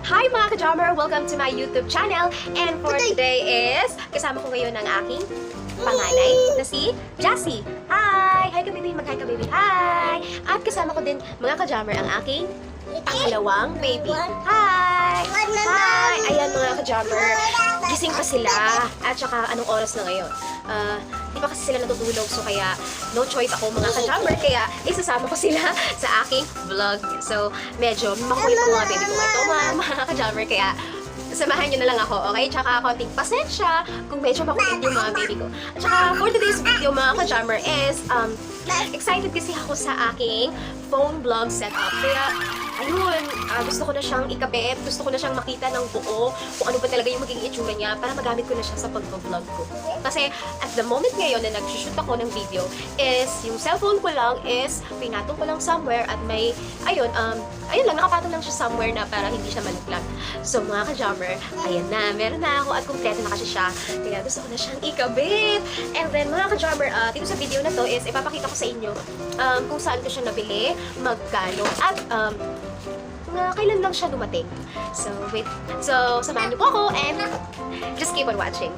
Hi mga ka-drummer! Welcome to my YouTube channel. And for today is, kasama ko ngayon ang aking panganay na si Jassy. Hi! Hi ka baby! Mag-hi ka baby! Hi! At kasama ko din mga ka-drummer ang aking pangalawang baby. Hi! Hi! Ayan mga ka-drummer. Gising pa sila. At saka anong oras na ngayon? Di pa kasi sila natutulog, so kaya no choice ako mga ka-drummer, kaya isasama ko sila sa aking vlog. So medyo makulit ang mga baby ko ito mga ka-drummer, kaya samahan nyo na lang ako, okay? Tsaka konting pasensya kung medyo makulit yung mga baby ko. At saka for today's video mga ka-drummer is excited kasi ako sa aking phone vlog setup. Kaya ayun, gusto ko na siyang ikabit, gusto ko na siyang makita ng buo kung ano ba talaga yung magiging itsura niya para magamit ko na siya sa pag-vlog ko. Kasi at the moment ngayon na nag-shoot ako ng video is yung cellphone ko lang is pinatong ko lang somewhere at may, ayun lang, nakapatong lang siya somewhere na para hindi siya malaglag. So mga ka-drummer, ayan na, meron na ako at kumpleto na kasi siya. Kaya gusto ko na siyang ikabit. And then mga ka-drummer, dito sa video na to is ipapakita ko sa inyo kung saan ko siya nabili, magkano, at kailan lang siya dumating. So, wait. So, samahan niyo po ako and just keep on watching.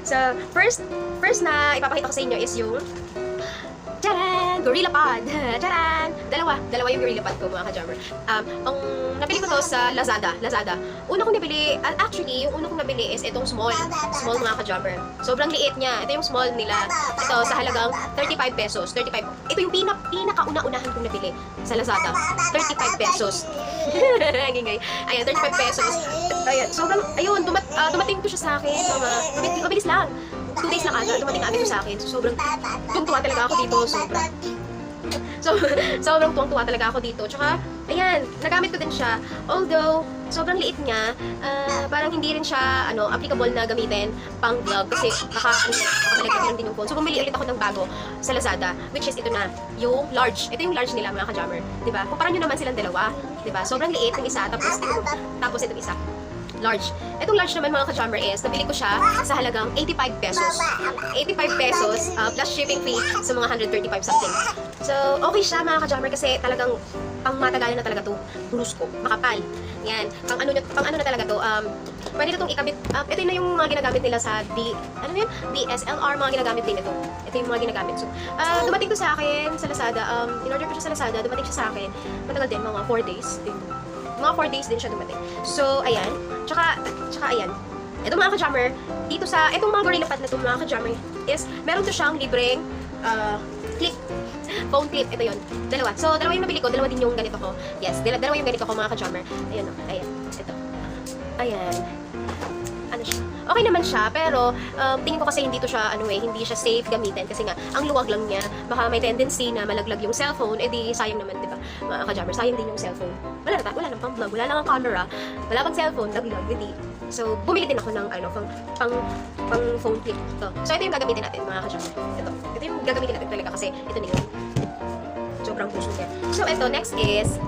So, first na ipapakita ko sa inyo is yung Tcharan! Gorilla Pod! Tcharan! Dalawa yung Gorilla Pod ko mga ka-drummer. Ang nabili ko to sa Lazada. Una kong nabili, actually, yung una kong nabili is itong small mga ka-drummer. Sobrang liit niya. Ito yung small nila. Ito sa halagang 35 pesos. 35. Ito yung pinakauna-unahan kong nabili sa Lazada. 35 pesos. Ayan, 35 pesos. Ayan, sobrang, ayun, dumating to siya sa akin. Mabilis lang. 2 days lang agad, dumating agad to sa akin. So, sobrang tuwa talaga ako dito. Sobrang tuwang-tuwa talaga ako dito. Tsaka, ayan, nagamit ko din siya. Although, sobrang liit niya, parang hindi rin siya, applicable na gamitin pang vlog. Kasi, baka lang din yung phone. So, bumili ulit ako ng bago sa Lazada. Which is, ito na, yung large. Ito yung large nila, mga ka-drummer. Diba? Kumpara nyo naman silang dalawa. Diba? Sobrang liit ng isa, tapos itong isa. Large. Itong large naman mga ka-drummer is, nabili ko siya sa halagang 85 pesos. 85 pesos plus shipping fee sa mga 135 something. So, okay siya mga ka-drummer kasi talagang pang matagalan na talaga to. Bulus ko. Makapal. Yan. Pang ano na talaga to. Pwede na itong ikabit. Ito na yung mga ginagamit nila sa DSLR, mga ginagamit din ito. Ito yung mga ginagamit. So, dumating to sa akin sa Lazada. In-order ko siya sa Lazada. Dumating siya sa akin. Matagal din, mga 4 days din. Mga 4 days din siya dumating. So, ayan. Tsaka ayan. Ito mga ka-drummer, dito sa, itong mga Gorilla Pod na ito mga ka-drummer is, meron to siyang libreng clip. Phone clip. Ito yun. Dalawa. So, dalawa yung nabili ko. Dalawa din yung ganito ko. Yes. Dalawa yung ganito ko mga ka-drummer. Ayan o. Ayan. Ito. Ayan. Ano siya? Okay naman siya, pero tingin ko kasi hindi to siya, hindi siya safe gamitin kasi nga, ang luwag lang niya, baka may tendency na malaglag yung cellphone, edi sayang naman, di ba? Mga ka-drummer, sayang din yung cellphone. Wala nang pang vlog, wala lang ang camera, wala pang cellphone, laglag, edi. So, bumili din ako ng, pang phone clip. So, ito yung gagamitin natin, mga ka-drummer. Ito yung gagamitin natin talaga kasi ito na yun. Sobrang puso niya. So, ito, next is,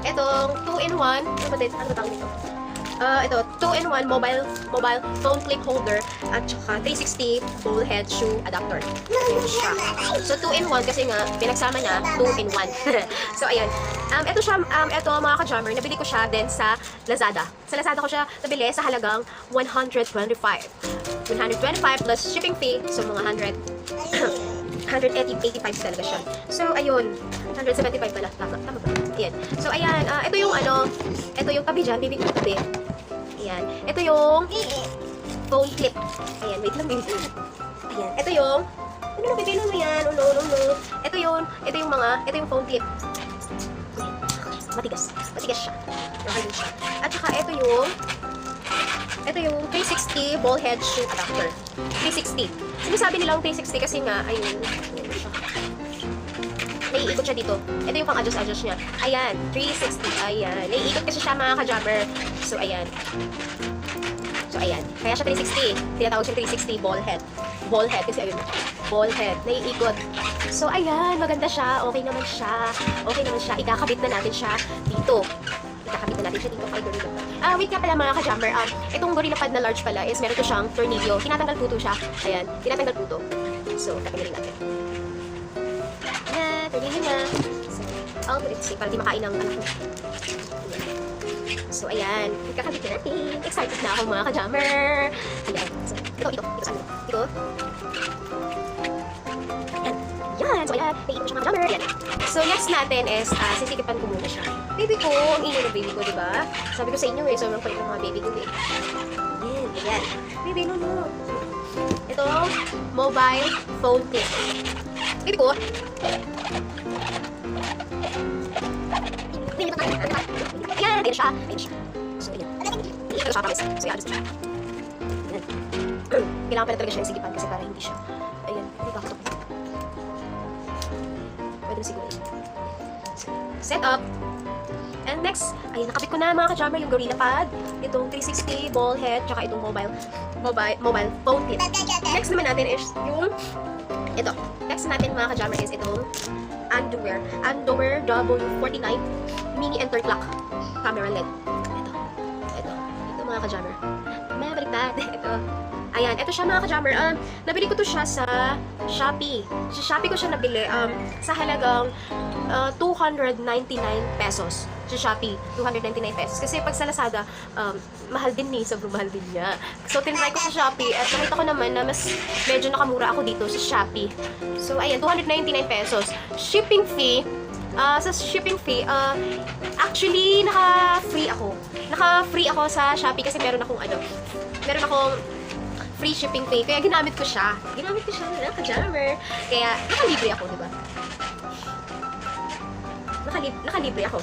itong 2-in-1, ano ba tawag nito? Ito, 2-in-1 mobile phone clip holder at saka 360 bowl head shoe adapter. Ayan siya. So, 2-in-1 kasi nga, pinagsama na 2-in-1. So, ayan. Ito siya, ito mga ka-drummer, nabili ko siya din sa Lazada. Sa Lazada ko siya nabili sa halagang 125 plus shipping fee. So, mga 185 talaga siya. So, ayun. 175 pala. Tama ba? Ayan. So, ayan. Ito yung tabi dyan. Bibig ko tabi. Ayan. Ito yung phone clip. Ayan. Wait lang, baby. Ayan. Ito yung napipilan mo yan. No. Ito yung phone clip. Ayan. Matigas siya. Nakayun siya. At saka, ito yung 360 ball head shoe adapter. 360. Sinasabi nilang 360 kasi nga, ayun siya. Naiikot siya dito. Ito yung pang-adjust niya. Ayan, 360. Ayan. Naiikot kasi siya mga ka-drummer. So, ayan. Kaya siya 360. Tinatawag siya 360 ball head. ball head. Kasi ayun, ball head. Naiikot. So, ayan. Maganda siya. Okay naman siya. Okay naman siya. Ikakabit na natin siya dito. Ikakabit na natin siya dito kay Gorilla Pad. Wait nga pala mga ka-jammer. Itong Gorilla Pad na large pala is meron to siyang tornilyo. Tinatanggal po to siya. Ayan. Tinatanggal po to. So, tatanggalin natin. Ayan. Tornilyo na. So, I'll put it safe para di makain ng anak ko. So, ayan. Ikakabit na natin. Excited na ako mga ka-jammer. Ayan. So, ito. Saan ito? Ito. Ayan. Ayan. So, ayan. Naiikot siya mga ka-jammer. Ayan. So, next natin is, sisikipan ko muna siya. Baby ko, ang ingay ng baby ko, diba? Sabi ko sa inyo sobrang kulit ng mga baby ko Ayan, ayan. Baby, no. Ito, mobile phone clip. Baby ko. Ayan, ayan siya. So, ayan. Hindi ko siya promise. So, ayan, siya. Ayan. Kailangan pala talaga siya isikipan kasi para hindi siya. Ayan, hindi ba? Pwede na siguro. Set up. And next, ay nakabit ko na mga ka-jammer yung Gorilla Pad, itong 360 ball head, tsaka itong mobile phone clip. Next naman natin is yung ito. Next natin mga ka-jammer is itong underwear W49 mini interclock camera LED. Ito mga ka-jammer. Mabaliktad. Ito. Ayan, ito siya mga ka-jammer. Nabili ko to siya sa Shopee. Sa Shopee ko siya nabili sa halagang 299 pesos. Sa Shopee, 299 pesos. Kasi pag sa Lazada, mahal din sobrang mahal din niya. So, tinry ko sa Shopee at nakita ko naman na mas medyo nakamura ako dito sa Shopee. So, ayan, 299 pesos. Shipping fee, actually, naka-free ako sa Shopee kasi meron akong free shipping fee. Kaya ginamit ko siya. Na ka-jammer. Kaya, nakalibre ako, diba? Nakalibre ako.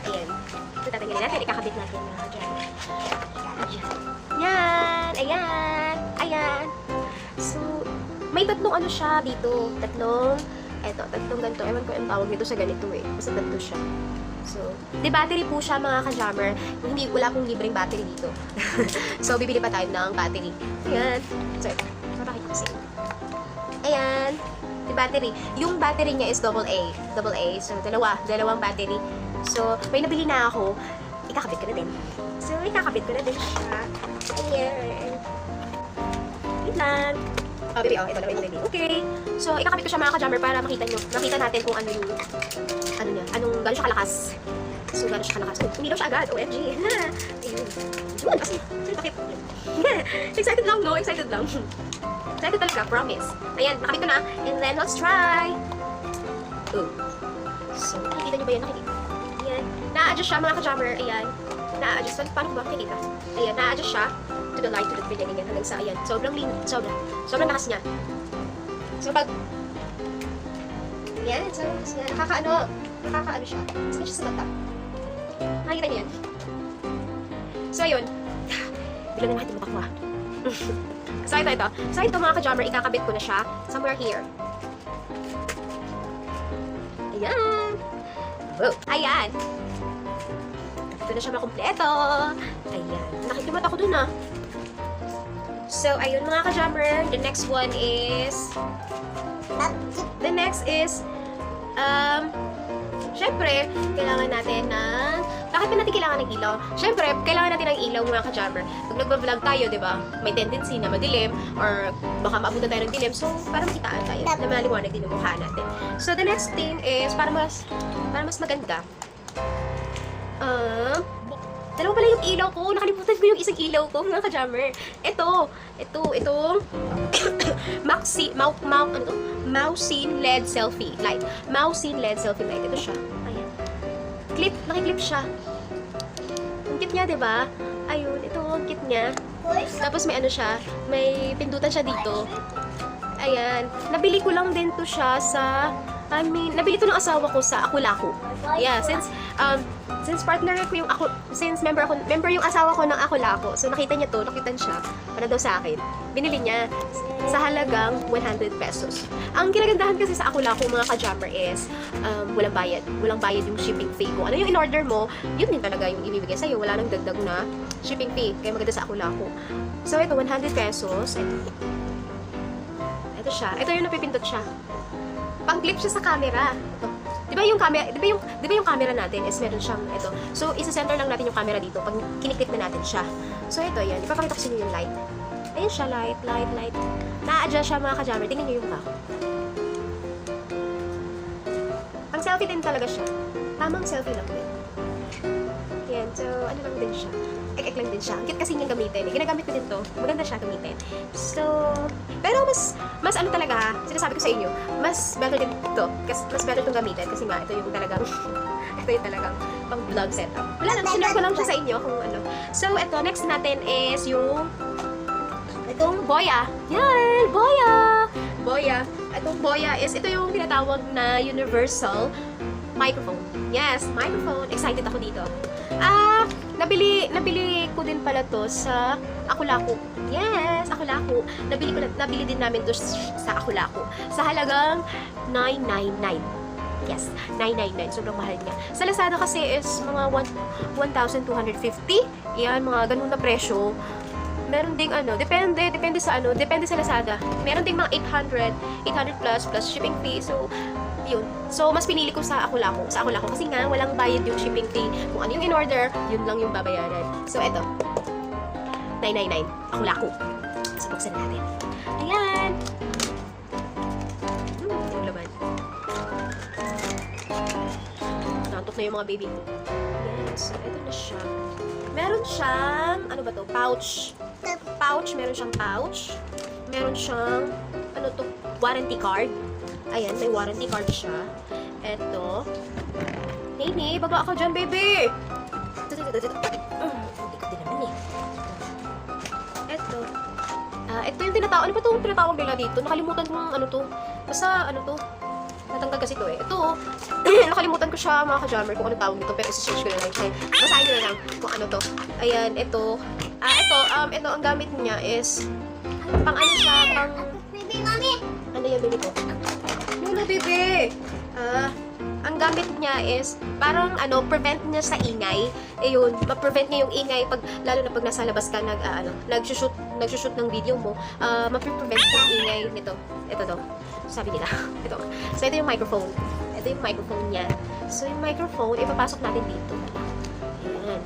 Ayan. Ito tatanggalin natin. Ikakabit natin mga ka-jammer. Ayan. Ayan. So, may tatlong ano siya dito. Tatlong ganito. Ewan ko yung tawag nito sa ganito Basta tatlo siya. So, di battery po siya mga ka-jammer. Wala pong libreng battery dito. So, bibili pa tayo ng battery. Ayan. So, mapakita ko sa'yo. Ayan. Di battery. Yung battery niya is AA. So, dalawang battery. So, may nabili na ako. Ikakabit ko na din. So, ikakabit ko na din siya. Ayan. Wait lang. Baby, ito na yung baby. Okay. So, ikakabit ko siya mga ka-jammer para makita natin kung ano yung gano'n siya kalakas. So, gano'n siya kalakas. Hindi daw siya agad. OMG. Ayun. Yun, kasi, bakit? Excited lang, no? Excited talaga, promise. Ayan, nakabit ko na. And then, let's try. So, nakikita nyo ba yan? Nakikita. Ayan. Na-adjust siya mga ka-jammer. Ayan. Na-adjust. Paano ko ba makikita? Ayan, na-adjust siya to the light, to the grid, ganyan, hanggang sa, ayan. Sobrang lakas niya. So, pag, ayan, so, nakakaano siya. Sige siya sa mata. Nakikita niyo yan. So, ayun. Bilang na natin mata ko, So, ito mga ka-jammer, ikakabit ko na siya somewhere here. Ayan. Wow. Ayan. Ito na siya makumpleto. Ayan. Nakikimata ko dun, So, ayun mga ka-jammer. The next is, syempre, kailangan natin ng, bakit ba natin kailangan ng ilaw? Syempre, kailangan natin ng ilaw mga ka-jammer. Pag nagbablog tayo, di ba, may tendency na madilim, or baka maabutan tayo ng dilim, so, para makitaan tayo, na maliwanag din ang mukha natin. So, the next thing is, para mas maganda, dalawa pala yung ilaw ko. Nakalimutan ko yung isang ilaw ko, mga ka-jammer. Itong Mousine LED selfie light. Mousine LED selfie light. Ito siya. Ayan. Nakiklip siya. Ang cute niya, diba? Ayun, ito, ang cute niya. Tapos may siya, may pindutan siya dito. Ayan. Nabili ko lang din to siya nabili to ng asawa ko sa Ako-Lako. Yeah, since partner ko yung member yung asawa ko ng Ako-Lako. So nakita niya siya para daw sa akin. Binili niya sa halagang 100 pesos. Ang kinagandahan kasi sa Ako-Lako mga ka-jammer is walang bayad yung shipping fee. Kung ano yung in-order mo, yun din talaga yung ibibigay sa'yo. Wala nang dagdag na shipping fee. Kaya maganda sa Ako-Lako. So ito, 100 pesos. Ito. Ito siya. Ito yung napipindot siya. Pang-clip siya sa camera. Ito. Di ba yung camera, di ba yung camera natin is meron siyang ito. So, isa-center lang natin yung camera dito pag kiniklik na natin siya. So, ito yan. Ipapakita ko sa inyo yung light. Ayan siya, light. Na-adjust siya mga ka-jammer. Tingnan nyo yung mukha ko. Pang selfie din talaga siya. Tamang selfie lang din. Yan. So, ano lang din siya. Ek lang din siya. Ang cute kasi niyang gamitin. Ginagamit ko din to. Maganda siya gamitin. So, pero mas ano talaga ha, sinasabi ko sa inyo, mas better din to. Kasi mas better itong gamitin. Kasi nga, ito yung talagang, ito yung talagang pang vlog setup. Wala lang, sinare ko lang siya sa inyo kung ano. So, ito, next natin is yung itong boya. Yan! Boya. Itong boya is, ito yung tinatawag na universal microphone. Yes, microphone. Excited ako dito. Nabili ko din pala to sa Ako-Lako. Yes, Ako-Lako. Nabili din namin to sa Ako-Lako. Sa halagang 999. Yes, 999. Sobrang mahal niya. Sa Lazada kasi is mga 1,250. Yan, mga ganun na presyo. Meron ding depende sa Lazada. Meron ding mga 800 plus shipping fee. So, yun. So, mas pinili ko sa Ako-Lako. Kasi nga, walang bayad yung shipping fee. Kung ano yung in-order, yun lang yung babayaran. So, eto. 999. Ako-Lako. So, buksan natin. Ayan. Yung laman. Nantok na yung mga baby ko. Ayan. So, eto na siya. Meron siyang, ano ba to? Pouch. Meron siyang pouch. Meron siyang, warranty card. Ayan, may warranty card siya. Eto. Nene, baba ka dyan, baby! Hindi ko din naman eh. Eto. Ito yung tinatawag. Ano ba itong tinatawag nila dito? Nakalimutan ko ano to. Basta, natanggal kasi to eh. Ito, nakalimutan ko siya mga ka-jammer kung ano tawag dito. Pero isi-search ko na lang siya. Basahin nyo na lang kung ano to. Ayan, ito. Ito, ang gamit niya is pang ano siya, pang... Baby, mami! Ano yung baby ko? Muna, baby! Ang gamit niya is parang prevent niya sa ingay. Ayun, ma-prevent niya yung ingay lalo na pag nasa labas ka nagsushoot ng video mo, ma-prevent yung ingay nito. Ito to. Sabi nila. Ito. So ito yung microphone. Ito yung microphone niya. So yung microphone ipapasok natin dito. Ayan.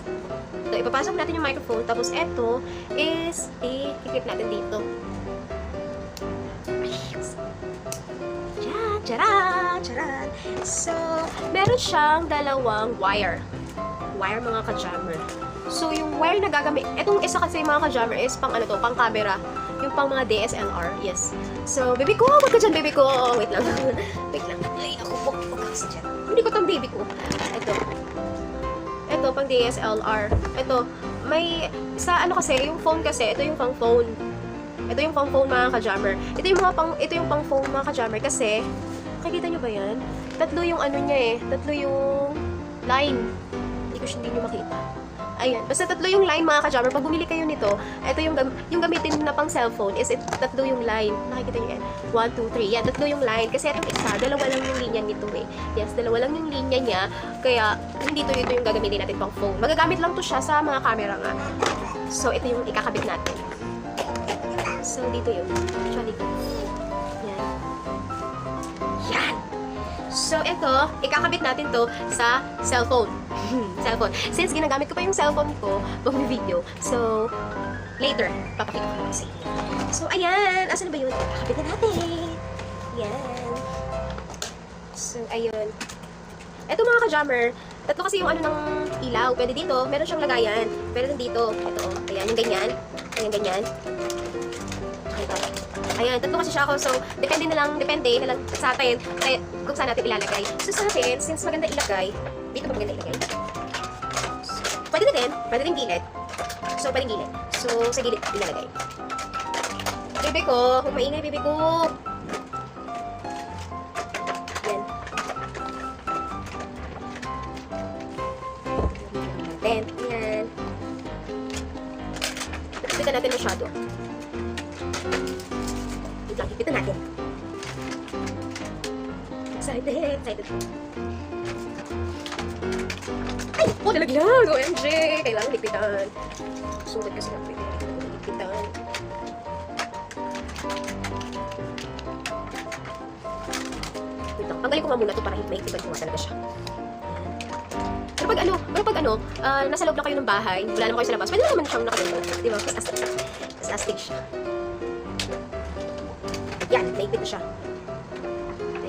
Ito, ipapasok natin yung microphone tapos ito is i-clip natin dito. Charan! So, meron siyang dalawang wire. Wire mga ka-jammer. So, yung wire na gagamit, etong isa kasi mga ka-jammer is pang pang camera. Yung pang mga DSLR, yes. So, baby ko, wag ka dyan, baby ko. Wait lang. Ay, ako, wag kasi dyan. Hindi ko tong baby ko. Ito, pang DSLR. Ito, may, kasi, yung phone kasi, ito yung pang phone. Ito yung pang phone mga ka-jammer. Ito yung pang phone mga ka-jammer kasi, nakikita nyo ba yan? Tatlo yung niya eh. Tatlo yung line. Hindi nyo makita. Ayan. Basta tatlo yung line mga ka-jammer. Pag bumili kayo nito, ito yung gamitin na pang cellphone is tatlo yung line. Nakikita nyo yan? 1, 2, 3. Yan. Tatlo yung line. Kasi itong isa, dalawa lang yung linya nito eh. Yes, dalawa lang yung linya niya. Kaya, hindi ito yung gagamitin natin pang phone. Magagamit lang to siya sa mga camera nga. So, ito yung ikakabit natin. So, dito yun. Actually, yan. So, ito, ikakabit natin to sa cellphone. Cellphone. Since ginagamit ko pa yung cellphone ko pag may video. So, later, papakita ko sa inyo. So, ayan. Asan na ba yun? Ikakabit na natin. Yan. So, ayun. Ito mga ka-jammer, tatlo kasi yung ng ilaw. Pwede dito. Meron siyang lagayan. Pwede dito. Ito, ayan. Yung ganyan. Ayan, ganyan. Ayan, tatlo kasi siya ako. So, depende na lang sa atin kung saan natin ilalagay. So, sa atin, since maganda ilagay, dito ba maganda ilagay? So, pwede din gilid. So, pwedeng gilid. So, sa gilid ilalagay. Bebe ko, huwag maingay, bebe ko. Yan. Yan. Dito natin masyado. Ito natin. Excited. Ay! Oh, nalaglag! OMG! Kailangan ligpitan. Sulit kasi na pwede ligpitan. tanggalin ko nga muna ito para maiktiban ko nga talaga siya. Pero pag nasa loob lang kayo ng bahay, wala naman kayo sa labas, pwede naman siyang nakaganda. Di ba? Mas astig siya. Yan, mahigpit na siya.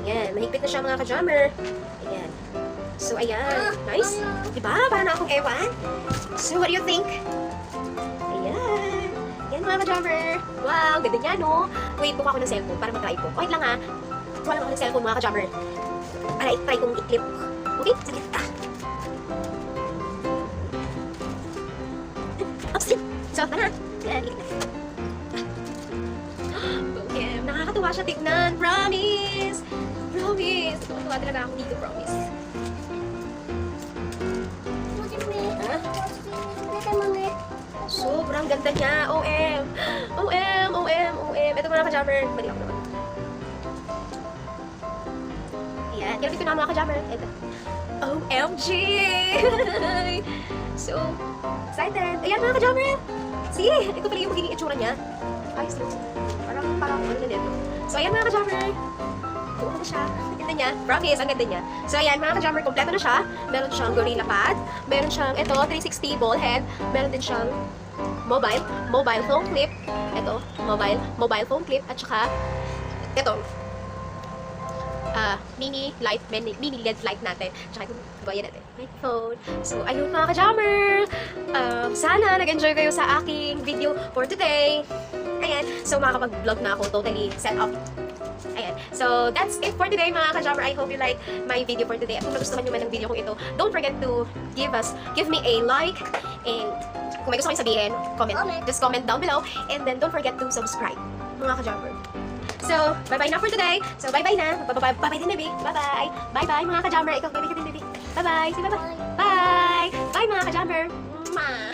Ayan, mahigpit na siya mga ka-jammer. Ayan. So, ayan. Nice. Diba? Para na akong ewan. So, what do you think? Ayan. Ayan mga ka-jammer. Wow, ganda niya, no? Wait, buka ako ng cellphone para mag-try ko. Wait lang ha. Buka lang ako ng cellphone mga ka-jammer. Para i-try kong i-clip. Okay? Sige. Upsit! So, tara. Ayan, i-clip na. Okay, nakakatuwa siya tignan. Promise! Promise! Tuwa talaga ako dito, promise. Sobrang ganda niya. OM! OM! OM! OM! Ito mga ka-jammer. Balik ako naman. Ayan. Kinapit ko na mga ka-jammer. Ito. OMG! So, excited. Ayan mga ka-jammer. Sige, ito pala yung magiging itsura niya. Ayos lang. Parang ano na dito. So, ayan mga ka-jammer. Buo na siya. Ang ganda niya. Promise, ang ganda niya. So, ayan mga ka-jammer. Kompleto na siya. Meron siyang gorilla pad. Meron siyang, ito, 360 ball head. Meron din siyang mobile phone clip. Ito, mobile phone clip. At saka, ito, mini LED light natin. Tsaka yung bayan natin. Microphone. So, ayun mga ka-jammer. Sana nag-enjoy kayo sa aking video for today. Ayan. So, makakapag-vlog na ako totally set up. Ayan. So, that's it for today mga ka-jammer. I hope you like my video for today. At kung nagustuhan nyo man ang video kong ito, don't forget to give me a like. And kung may gusto kayo sabihin, just comment down below. And then, don't forget to subscribe mga ka-jammer. So, bye-bye na for today. So, bye-bye na. Bye-bye din, baby. Bye-bye. Bye-bye, mga ka-jammer. Ikaw, bye-bye ka din, baby. Bye-bye. Say bye-bye. Bye! Bye, mga ka-jammer. Mwah!